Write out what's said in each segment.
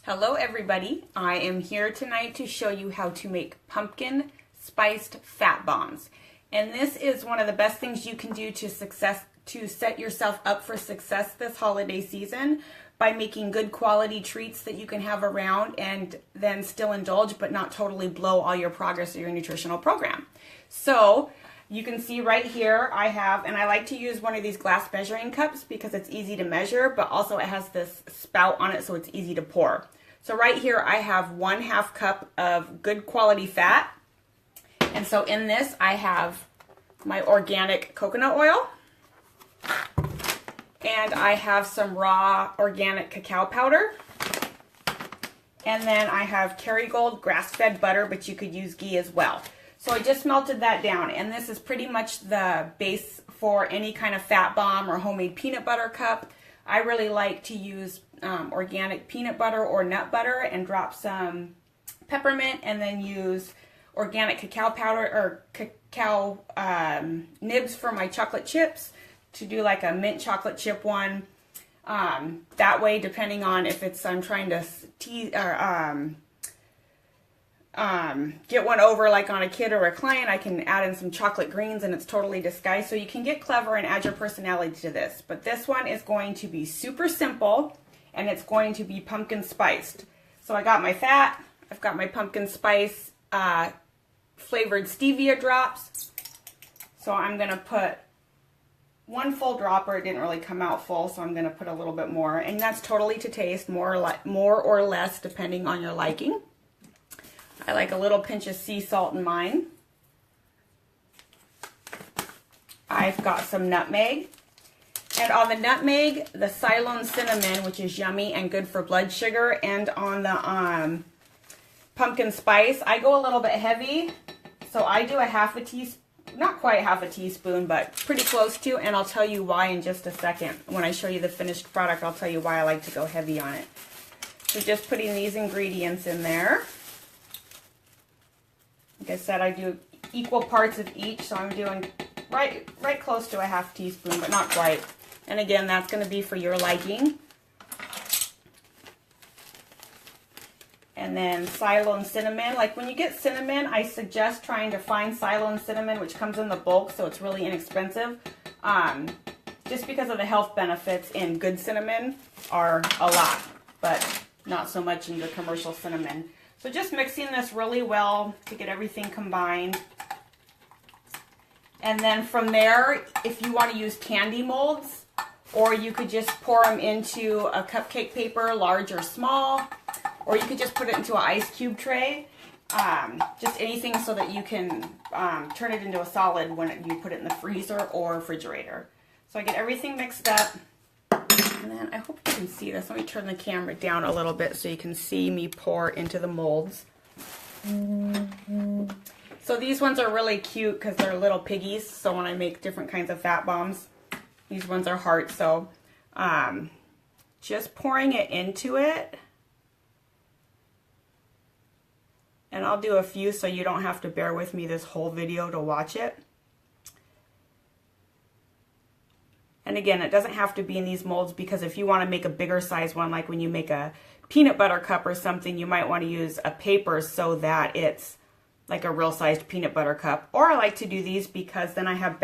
Hello everybody, I am here tonight to show you how to make pumpkin spiced fat bombs. And this is one of the best things you can do to set yourself up for success this holiday season by making good quality treats that you can have around and then still indulge but not totally blow all your progress of your nutritional program. So you can see right here I have, and I like to use one of these glass measuring cups because it's easy to measure, but also it has this spout on it so it's easy to pour. So right here I have 1/2 cup of good quality fat. And so in this I have my organic coconut oil. And I have some raw organic cacao powder. And then I have Kerrygold grass-fed butter, but you could use ghee as well. So I just melted that down, and this is pretty much the base for any kind of fat bomb or homemade peanut butter cup. I really like to use organic peanut butter or nut butter and drop some peppermint, and then use organic cacao powder or cacao nibs for my chocolate chips to do like a mint chocolate chip one. That way, depending on if it's I'm trying to get one over like on a kid or a client, I can add in some chocolate greens and it's totally disguised. So you can get clever and add your personality to this. But this one is going to be super simple and it's going to be pumpkin spiced. So I got my fat, I've got my pumpkin spice flavored stevia drops. So I'm going to put 1 full dropper. It didn't really come out full, so I'm going to put a little bit more. And that's totally to taste, more or less depending on your liking. I like a little pinch of sea salt in mine. I've got some nutmeg. And on the nutmeg, the Ceylon cinnamon, which is yummy and good for blood sugar. And on the pumpkin spice, I go a little bit heavy. So I do a 1/2 teaspoon, not quite 1/2 teaspoon, but pretty close to. And I'll tell you why in just a second. When I show you the finished product, I'll tell you why I like to go heavy on it. So just putting these ingredients in there. Like I said, I do equal parts of each, so I'm doing right close to a 1/2 teaspoon, but not quite. And again, that's going to be for your liking. And then Ceylon cinnamon. Like when you get cinnamon, I suggest trying to find Ceylon cinnamon, which comes in the bulk, so it's really inexpensive. Just because of the health benefits in good cinnamon are a lot, but not so much in the commercial cinnamon. So just mixing this really well to get everything combined. And then from there, if you want to use candy molds, or you could just pour them into a cupcake paper, large or small, or you could just put it into an ice cube tray. Just anything so that you can turn it into a solid when you put it in the freezer or refrigerator. So I get everything mixed up. And then I hope you can see this. Let me turn the camera down a little bit so you can see me pour into the molds. So these ones are really cute because they're little piggies. So when I make different kinds of fat bombs, these ones are hearts. So just pouring it into it. And I'll do a few so you don't have to bear with me this whole video to watch it. And again, it doesn't have to be in these molds because if you want to make a bigger size one, like when you make a peanut butter cup or something, you might want to use a paper so that it's like a real sized peanut butter cup. Or I like to do these because then I have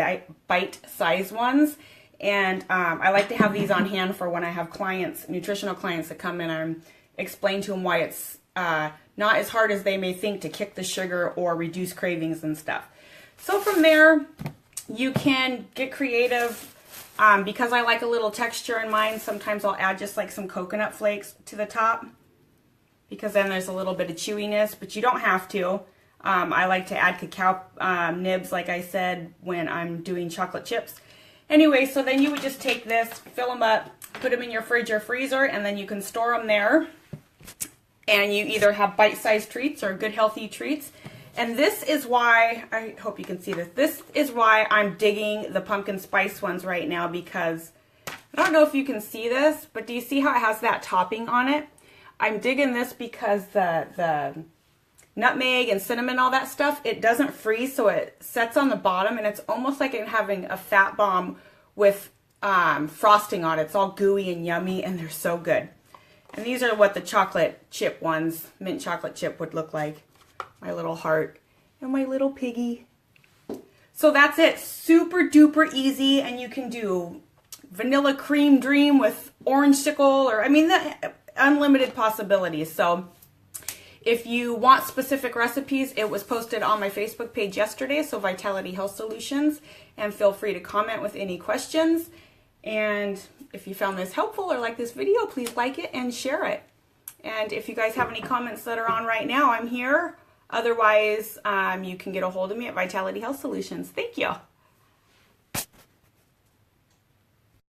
bite-sized ones. And I like to have these on hand for when I have clients, nutritional clients that come in and explain to them why it's not as hard as they may think to kick the sugar or reduce cravings and stuff. So from there, you can get creative. Because I like a little texture in mine, sometimes I'll add just like some coconut flakes to the top because then there's a little bit of chewiness, but you don't have to. I like to add cacao nibs, like I said, when I'm doing chocolate chips. Anyway, so then you would just take this, fill them up, put them in your fridge or freezer, and then you can store them there. And you either have bite-sized treats or good healthy treats. And this is why, I hope you can see this, this is why I'm digging the pumpkin spice ones right now because, I don't know if you can see this, but do you see how it has that topping on it? I'm digging this because the nutmeg and cinnamon, all that stuff, it doesn't freeze, so it sets on the bottom, and it's almost like having a fat bomb with frosting on it. It's all gooey and yummy, and they're so good. And these are what the chocolate chip ones, mint chocolate chip, would look like. My little heart and my little piggy. So that's it. Super duper easy, and you can do vanilla cream dream with orange sickle, or I mean, unlimited possibilities. So if you want specific recipes, it was posted on my Facebook page yesterday, so Vitality Health Solutions, and feel free to comment with any questions. And if you found this helpful or like this video, please like it and share it. And if you guys have any comments that are on right now, I'm here. Otherwise, you can get a hold of me at Vitality Health Solutions. Thank you.